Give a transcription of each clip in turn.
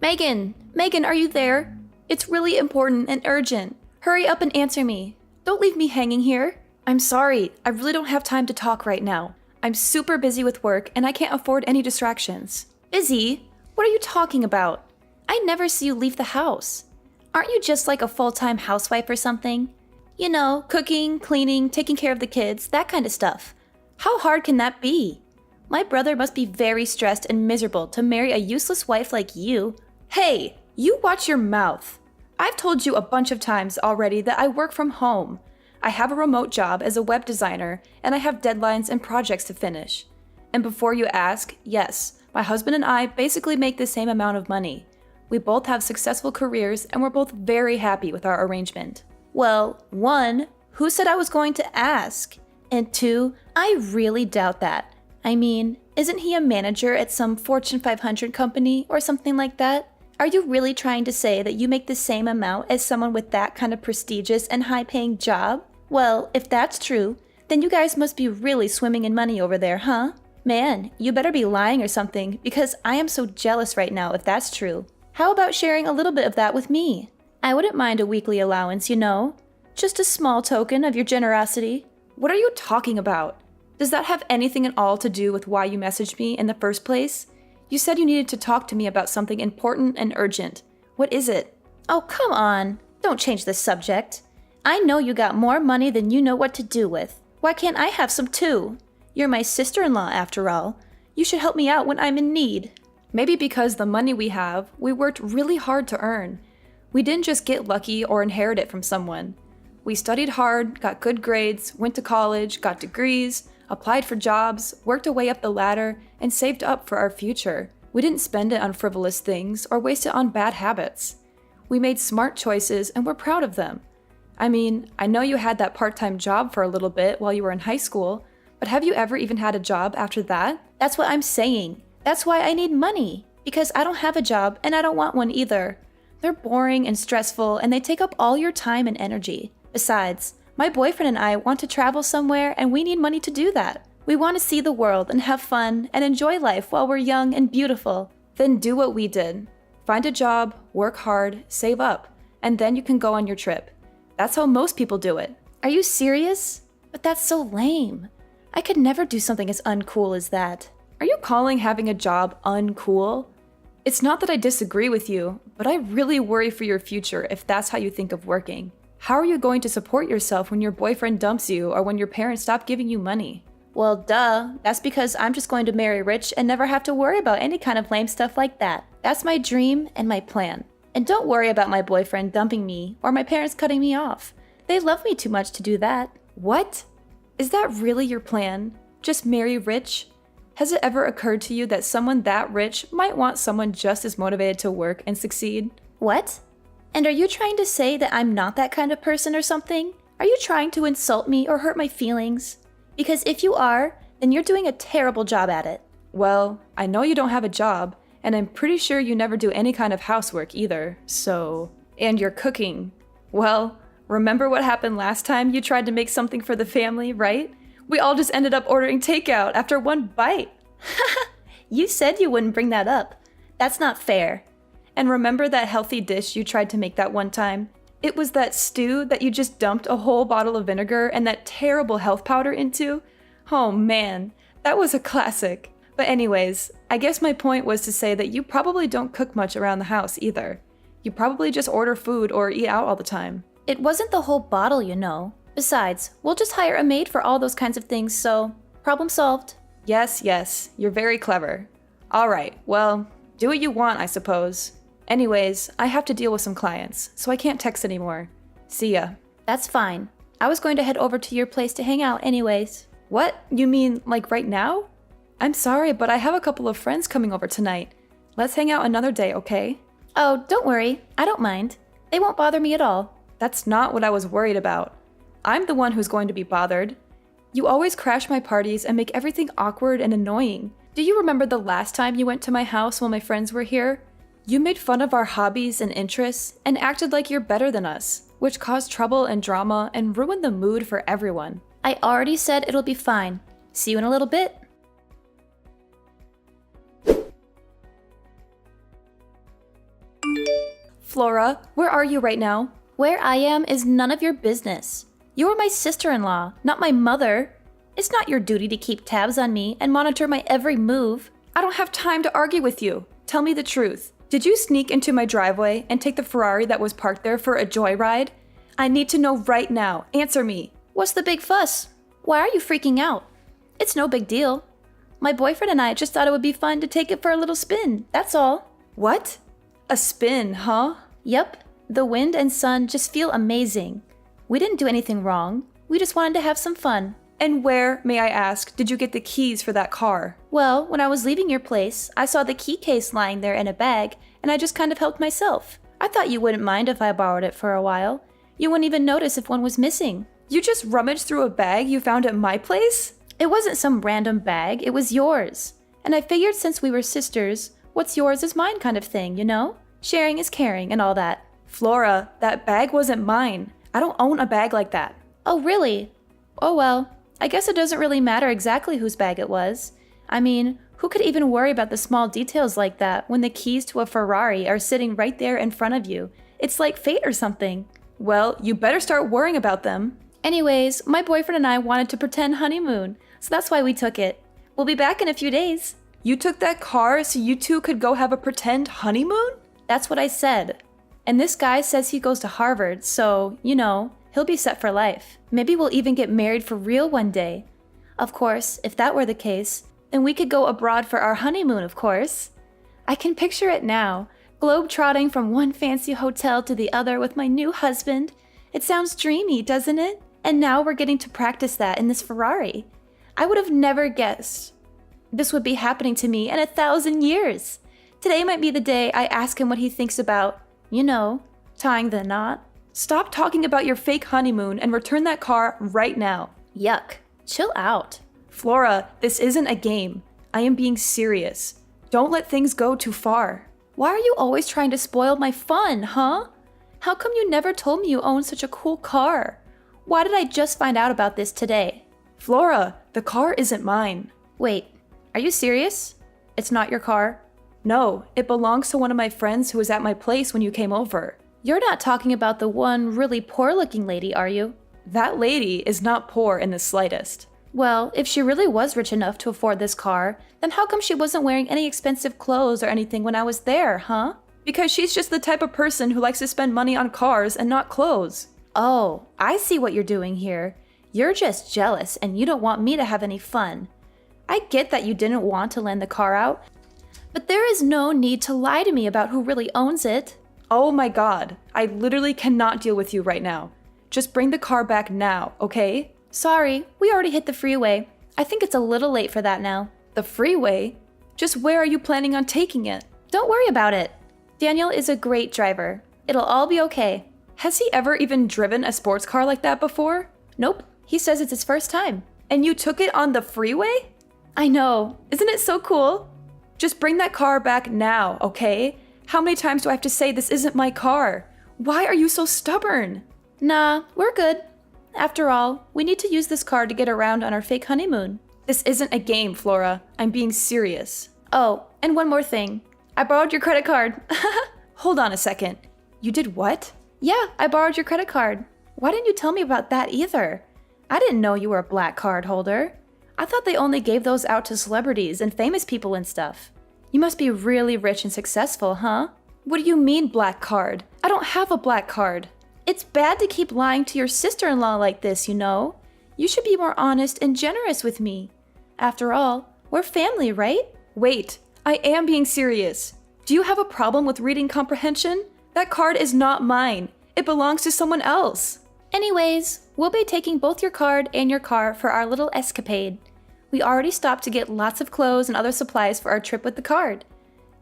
Megan! Megan, are you there? It's really important and urgent. Hurry up and answer me. Don't leave me hanging here. I'm sorry, I really don't have time to talk right now. I'm super busy with work and I can't afford any distractions. Busy? What are you talking about? I never see you leave the house. Aren't you just like a full-time housewife or something? You know, cooking, cleaning, taking care of the kids, that kind of stuff. How hard can that be? My brother must be very stressed and miserable to marry a useless wife like you. Hey, you watch your mouth. I've told you a bunch of times already that I work from home. I have a remote job as a web designer, and I have deadlines and projects to finish. And before you ask, yes, my husband and I basically make the same amount of money. We both have successful careers, and we're both very happy with our arrangement. Well, 1, who said I was going to ask? And 2, I really doubt that. I mean, isn't he a manager at some Fortune 500 company or something like that? Are you really trying to say that you make the same amount as someone with that kind of prestigious and high-paying job? Well, if that's true, then you guys must be really swimming in money over there, huh? Man, you better be lying or something, because I am so jealous right now if that's true. How about sharing a little bit of that with me? I wouldn't mind a weekly allowance, you know? Just a small token of your generosity. What are you talking about? Does that have anything at all to do with why you messaged me in the first place? You said you needed to talk to me about something important and urgent. What is it? Oh, come on. Don't change the subject. I know you got more money than you know what to do with. Why can't I have some too? You're my sister-in-law after all. You should help me out when I'm in need. Maybe because the money we have, we worked really hard to earn. We didn't just get lucky or inherit it from someone. We studied hard, got good grades, went to college, got degrees, applied for jobs, worked our way up the ladder, and saved up for our future. We didn't spend it on frivolous things or waste it on bad habits. We made smart choices and we're proud of them. I mean, I know you had that part-time job for a little bit while you were in high school, but have you ever even had a job after that? That's what I'm saying. That's why I need money, because I don't have a job and I don't want one either. They're boring and stressful and they take up all your time and energy. Besides, my boyfriend and I want to travel somewhere and we need money to do that. We want to see the world and have fun and enjoy life while we're young and beautiful. Then do what we did. Find a job, work hard, save up, and then you can go on your trip. That's how most people do it. Are you serious? But that's so lame. I could never do something as uncool as that. Are you calling having a job uncool? It's not that I disagree with you, but I really worry for your future if that's how you think of working. How are you going to support yourself when your boyfriend dumps you or when your parents stop giving you money? Well, duh. That's because I'm just going to marry rich and never have to worry about any kind of lame stuff like that. That's my dream and my plan. And don't worry about my boyfriend dumping me or my parents cutting me off. They love me too much to do that. What? Is that really your plan? Just marry rich? Has it ever occurred to you that someone that rich might want someone just as motivated to work and succeed? What? And are you trying to say that I'm not that kind of person or something? Are you trying to insult me or hurt my feelings? Because if you are, then you're doing a terrible job at it. Well, I know you don't have a job, and I'm pretty sure you never do any kind of housework either, so... And you're cooking. Well, remember what happened last time you tried to make something for the family, right? We all just ended up ordering takeout after one bite. You said you wouldn't bring that up. That's not fair. And remember that healthy dish you tried to make that one time? It was that stew that you just dumped a whole bottle of vinegar and that terrible health powder into? Oh man, that was a classic. But anyways, I guess my point was to say that you probably don't cook much around the house either. You probably just order food or eat out all the time. It wasn't the whole bottle, you know. Besides, we'll just hire a maid for all those kinds of things, so problem solved. Yes, you're very clever. Alright, well, do what you want, I suppose. Anyways, I have to deal with some clients, so I can't text anymore. See ya. That's fine. I was going to head over to your place to hang out anyways. What? You mean, like right now? I'm sorry, but I have a couple of friends coming over tonight. Let's hang out another day, okay? Oh, don't worry. I don't mind. They won't bother me at all. That's not what I was worried about. I'm the one who's going to be bothered. You always crash my parties and make everything awkward and annoying. Do you remember the last time you went to my house while my friends were here? You made fun of our hobbies and interests and acted like you're better than us, which caused trouble and drama and ruined the mood for everyone. I already said it'll be fine. See you in a little bit. Flora, where are you right now? Where I am is none of your business. You are my sister-in-law, not my mother. It's not your duty to keep tabs on me and monitor my every move. I don't have time to argue with you. Tell me the truth. Did you sneak into my driveway and take the Ferrari that was parked there for a joyride? I need to know right now. Answer me. What's the big fuss? Why are you freaking out? It's no big deal. My boyfriend and I just thought it would be fun to take it for a little spin, that's all. What? A spin, huh? Yep. The wind and sun just feel amazing. We didn't do anything wrong. We just wanted to have some fun. And where, may I ask, did you get the keys for that car? Well, when I was leaving your place, I saw the key case lying there in a bag, and I just kind of helped myself. I thought you wouldn't mind if I borrowed it for a while. You wouldn't even notice if one was missing. You just rummaged through a bag you found at my place? It wasn't some random bag, it was yours. And I figured since we were sisters, what's yours is mine kind of thing, you know? Sharing is caring and all that. Flora, that bag wasn't mine. I don't own a bag like that. Oh, really? Oh well, I guess it doesn't really matter exactly whose bag it was. I mean, who could even worry about the small details like that when the keys to a Ferrari are sitting right there in front of you? It's like fate or something. Well, you better start worrying about them. Anyways, my boyfriend and I wanted to pretend honeymoon, so that's why we took it. We'll be back in a few days. You took that car so you two could go have a pretend honeymoon? That's what I said. And this guy says he goes to Harvard, so, you know, he'll be set for life. Maybe we'll even get married for real one day. Of course, if that were the case, then we could go abroad for our honeymoon, of course. I can picture it now, globe-trotting from one fancy hotel to the other with my new husband. It sounds dreamy, doesn't it? And now we're getting to practice that in this Ferrari. I would have never guessed this would be happening to me in 1,000 years. Today might be the day I ask him what he thinks about, you know, tying the knot. Stop talking about your fake honeymoon and return that car right now. Yuck. Chill out. Flora, this isn't a game. I am being serious. Don't let things go too far. Why are you always trying to spoil my fun, huh? How come you never told me you owned such a cool car? Why did I just find out about this today? Flora, the car isn't mine. Wait, are you serious? It's not your car? No, it belongs to one of my friends who was at my place when you came over. You're not talking about the one really poor-looking lady, are you? That lady is not poor in the slightest. Well, if she really was rich enough to afford this car, then how come she wasn't wearing any expensive clothes or anything when I was there, huh? Because she's just the type of person who likes to spend money on cars and not clothes. Oh, I see what you're doing here. You're just jealous and you don't want me to have any fun. I get that you didn't want to lend the car out, but there is no need to lie to me about who really owns it. Oh my god, I literally cannot deal with you right now. Just bring the car back now, okay? Sorry, we already hit the freeway. I think it's a little late for that now. The freeway? Just where are you planning on taking it? Don't worry about it. Daniel is a great driver. It'll all be okay. Has he ever even driven a sports car like that before? Nope. He says it's his first time. And you took it on the freeway? I know. Isn't it so cool? Just bring that car back now, okay? How many times do I have to say this isn't my car? Why are you so stubborn? Nah, we're good. After all, we need to use this car to get around on our fake honeymoon. This isn't a game, Flora. I'm being serious. Oh, and one more thing. I borrowed your credit card. Hold on a second. You did what? Yeah, I borrowed your credit card. Why didn't you tell me about that either? I didn't know you were a black card holder. I thought they only gave those out to celebrities and famous people and stuff. You must be really rich and successful, huh? What do you mean black card? I don't have a black card. It's bad to keep lying to your sister-in-law like this, you know? You should be more honest and generous with me. After all, we're family, right? Wait, I am being serious. Do you have a problem with reading comprehension? That card is not mine. It belongs to someone else. Anyways, we'll be taking both your card and your car for our little escapade. We already stopped to get lots of clothes and other supplies for our trip with the card.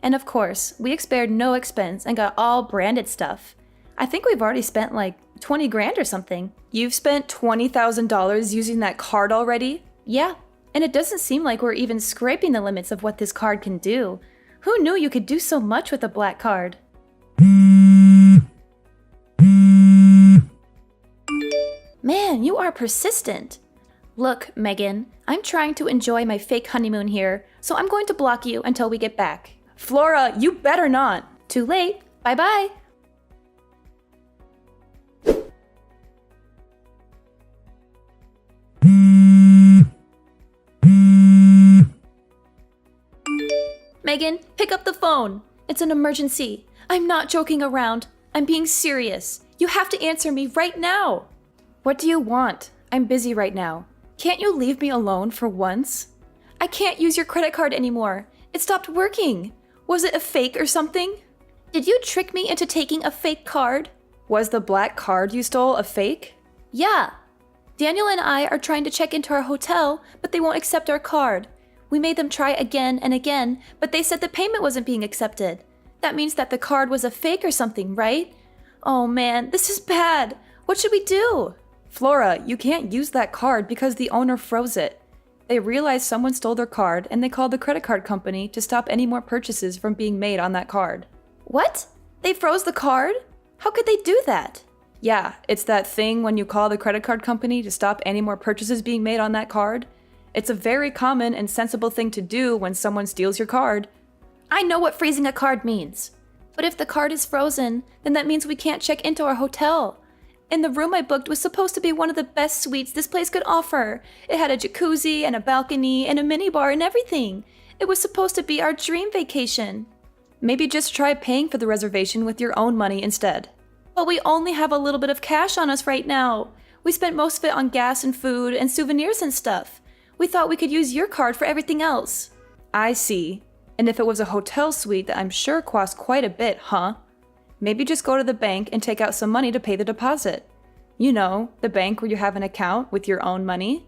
And of course, we spared no expense and got all branded stuff. I think we've already spent like 20 grand or something. You've spent $20,000 using that card already? Yeah, and it doesn't seem like we're even scraping the limits of what this card can do. Who knew you could do so much with a black card? Man, you are persistent. Look, Megan, I'm trying to enjoy my fake honeymoon here, so I'm going to block you until we get back. Flora, you better not. Too late. Bye-bye. Megan, pick up the phone. It's an emergency. I'm not joking around. I'm being serious. You have to answer me right now. What do you want? I'm busy right now. Can't you leave me alone for once? I can't use your credit card anymore. It stopped working. Was it a fake or something? Did you trick me into taking a fake card? Was the black card you stole a fake? Yeah. Daniel and I are trying to check into our hotel, but they won't accept our card. We made them try again and again, but they said the payment wasn't being accepted. That means that the card was a fake or something, right? Oh man, this is bad. What should we do? Flora, you can't use that card because the owner froze it. They realized someone stole their card and they called the credit card company to stop any more purchases from being made on that card. What? They froze the card? How could they do that? Yeah, it's that thing when you call the credit card company to stop any more purchases being made on that card. It's a very common and sensible thing to do when someone steals your card. I know what freezing a card means. But if the card is frozen, then that means we can't check into our hotel. And the room I booked was supposed to be one of the best suites this place could offer. It had a jacuzzi and a balcony and a minibar and everything. It was supposed to be our dream vacation. Maybe just try paying for the reservation with your own money instead. But we only have a little bit of cash on us right now. We spent most of it on gas and food and souvenirs and stuff. We thought we could use your card for everything else. I see. And if it was a hotel suite that I'm sure cost quite a bit, huh? Maybe just go to the bank and take out some money to pay the deposit. You know, the bank where you have an account with your own money.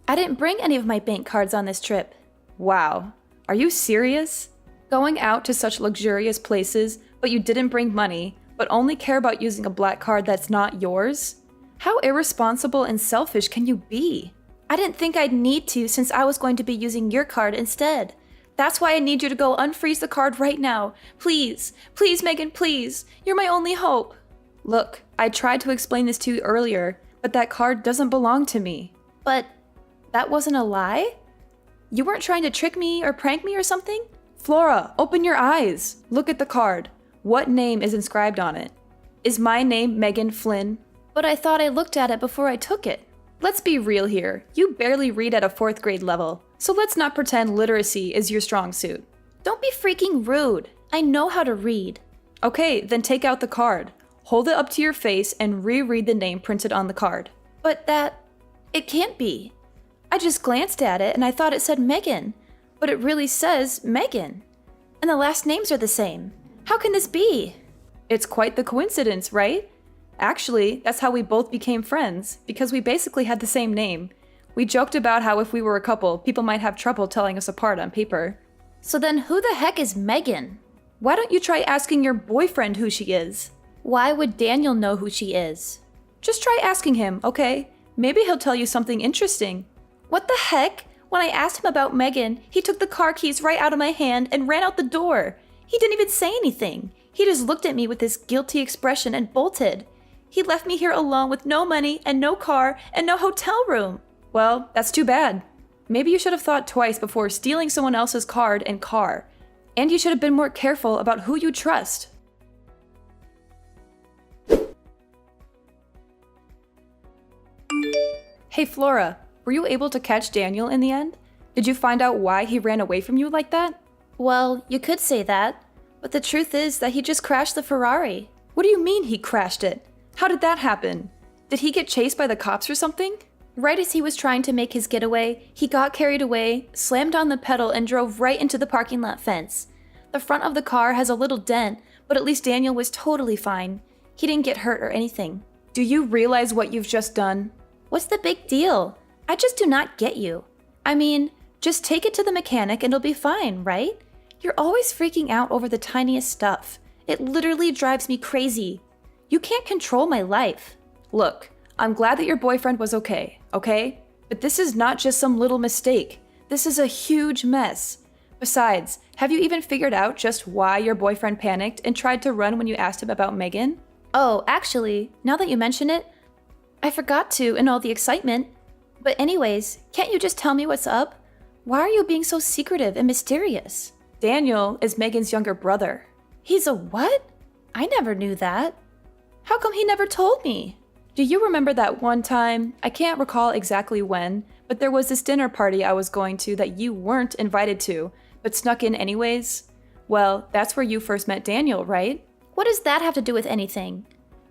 I didn't bring any of my bank cards on this trip. Wow. Are you serious? Going out to such luxurious places, but you didn't bring money, but only care about using a black card that's not yours? How irresponsible and selfish can you be? I didn't think I'd need to since I was going to be using your card instead. That's why I need you to go unfreeze the card right now. Please, please, Megan, please. You're my only hope. Look, I tried to explain this to you earlier, but that card doesn't belong to me. But that wasn't a lie? You weren't trying to trick me or prank me or something? Flora, open your eyes. Look at the card. What name is inscribed on it? Is my name Megan Flynn? But I thought I looked at it before I took it. Let's be real here. You barely read at a 4th grade level, so let's not pretend literacy is your strong suit. Don't be freaking rude. I know how to read. Okay, then take out the card. Hold it up to your face and reread the name printed on the card. But it can't be. I just glanced at it and I thought it said Megan, but it really says Megan. And the last names are the same. How can this be? It's quite the coincidence, right? Actually, that's how we both became friends, because we basically had the same name. We joked about how if we were a couple, people might have trouble telling us apart on paper. So then who the heck is Megan? Why don't you try asking your boyfriend who she is? Why would Daniel know who she is? Just try asking him, okay? Maybe he'll tell you something interesting. What the heck? When I asked him about Megan, he took the car keys right out of my hand and ran out the door. He didn't even say anything. He just looked at me with this guilty expression and bolted. He left me here alone with no money and no car and no hotel room. Well, that's too bad. Maybe you should have thought twice before stealing someone else's card and car. And you should have been more careful about who you trust. Hey Flora, were you able to catch Daniel in the end? Did you find out why he ran away from you like that? Well, you could say that, but the truth is that he just crashed the Ferrari. What do you mean he crashed it? How did that happen? Did he get chased by the cops or something? Right as he was trying to make his getaway, he got carried away, slammed on the pedal, and drove right into the parking lot fence. The front of the car has a little dent, but at least Daniel was totally fine. He didn't get hurt or anything. Do you realize what you've just done? What's the big deal? I just do not get you. I mean, just take it to the mechanic and it'll be fine, right? You're always freaking out over the tiniest stuff. It literally drives me crazy. You can't control my life. Look, I'm glad that your boyfriend was okay? But this is not just some little mistake. This is a huge mess. Besides, have you even figured out just why your boyfriend panicked and tried to run when you asked him about Megan? Oh, actually, now that you mention it, I forgot to in all the excitement. But anyways, can't you just tell me what's up? Why are you being so secretive and mysterious? Daniel is Megan's younger brother. He's a what? I never knew that. How come he never told me? Do you remember that one time, I can't recall exactly when, but there was this dinner party I was going to that you weren't invited to, but snuck in anyways? Well, that's where you first met Daniel, right? What does that have to do with anything?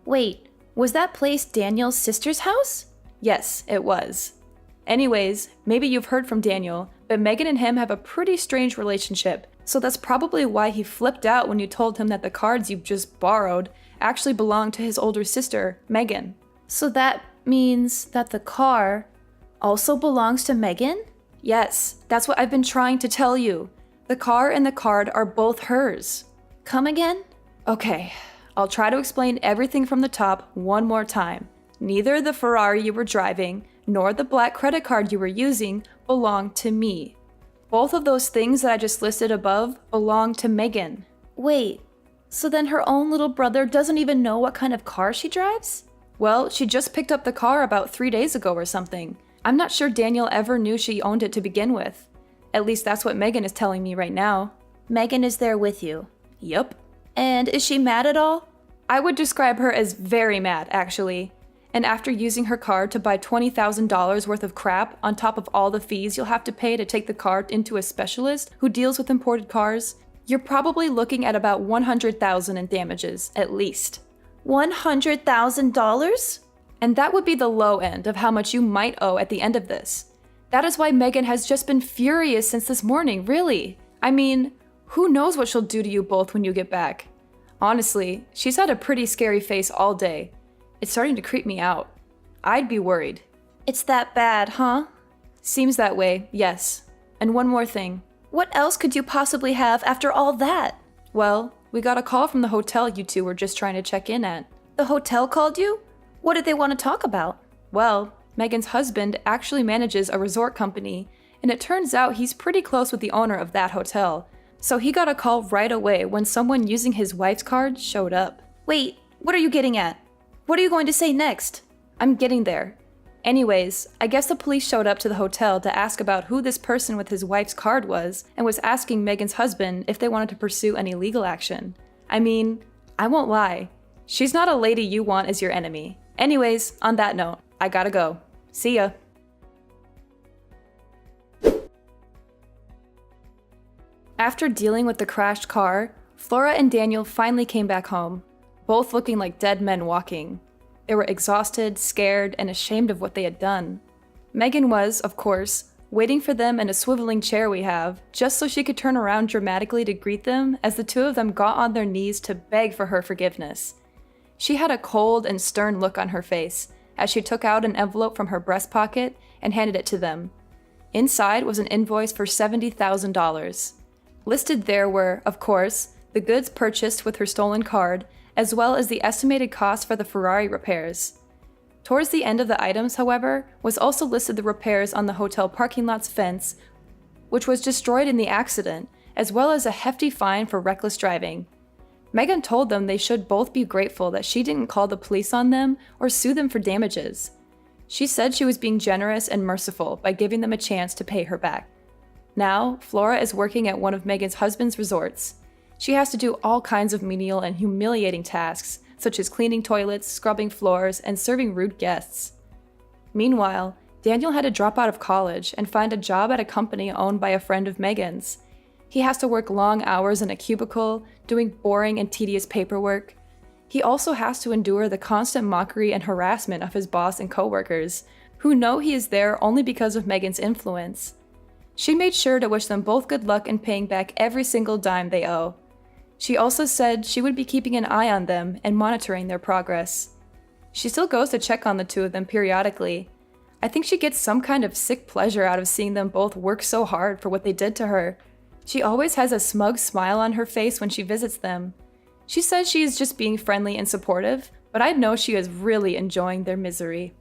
Wait, was that place Daniel's sister's house? Yes, it was. Anyways, maybe you've heard from Daniel, but Megan and him have a pretty strange relationship, so that's probably why he flipped out when you told him that the cards you just borrowed actually belonged to his older sister, Megan. So that means that the car also belongs to Megan? Yes, that's what I've been trying to tell you. The car and the card are both hers. Come again? Okay, I'll try to explain everything from the top one more time. Neither the Ferrari you were driving nor the black credit card you were using belonged to me. Both of those things that I just listed above belong to Megan. Wait, so then her own little brother doesn't even know what kind of car she drives? Well, she just picked up the car about 3 days ago or something. I'm not sure Daniel ever knew she owned it to begin with. At least that's what Megan is telling me right now. Megan is there with you? Yup. And is she mad at all? I would describe her as very mad, actually. And after using her card to buy $20,000 worth of crap on top of all the fees you'll have to pay to take the car into a specialist who deals with imported cars, you're probably looking at about $100,000 in damages, at least. $100,000? And that would be the low end of how much you might owe at the end of this. That is why Megan has just been furious since this morning, really. I mean, who knows what she'll do to you both when you get back. Honestly, she's had a pretty scary face all day. It's starting to creep me out. I'd be worried. It's that bad, huh? Seems that way, yes. And one more thing. What else could you possibly have after all that? Well, we got a call from the hotel you two were just trying to check in at. The hotel called you? What did they want to talk about? Well, Megan's husband actually manages a resort company, and it turns out he's pretty close with the owner of that hotel. So he got a call right away when someone using his wife's card showed up. Wait, what are you getting at? What are you going to say next? I'm getting there. Anyways, I guess the police showed up to the hotel to ask about who this person with his wife's card was and was asking Megan's husband if they wanted to pursue any legal action. I mean, I won't lie. She's not a lady you want as your enemy. Anyways, on that note, I gotta go. See ya. After dealing with the crashed car, Flora and Daniel finally came back home, both looking like dead men walking. They were exhausted, scared, and ashamed of what they had done. Megan was, of course, waiting for them in a swiveling chair we have, just so she could turn around dramatically to greet them as the two of them got on their knees to beg for her forgiveness. She had a cold and stern look on her face as she took out an envelope from her breast pocket and handed it to them. Inside was an invoice for $70,000. Listed there were, of course, the goods purchased with her stolen card, as well as the estimated cost for the Ferrari repairs. Towards the end of the items, however, was also listed the repairs on the hotel parking lot's fence, which was destroyed in the accident, as well as a hefty fine for reckless driving. Megan told them they should both be grateful that she didn't call the police on them or sue them for damages. She said she was being generous and merciful by giving them a chance to pay her back. Now, Flora is working at one of Megan's husband's resorts. She has to do all kinds of menial and humiliating tasks, such as cleaning toilets, scrubbing floors, and serving rude guests. Meanwhile, Daniel had to drop out of college and find a job at a company owned by a friend of Megan's. He has to work long hours in a cubicle, doing boring and tedious paperwork. He also has to endure the constant mockery and harassment of his boss and coworkers, who know he is there only because of Megan's influence. She made sure to wish them both good luck in paying back every single dime they owe. She also said she would be keeping an eye on them and monitoring their progress. She still goes to check on the two of them periodically. I think she gets some kind of sick pleasure out of seeing them both work so hard for what they did to her. She always has a smug smile on her face when she visits them. She says she is just being friendly and supportive, but I know she is really enjoying their misery.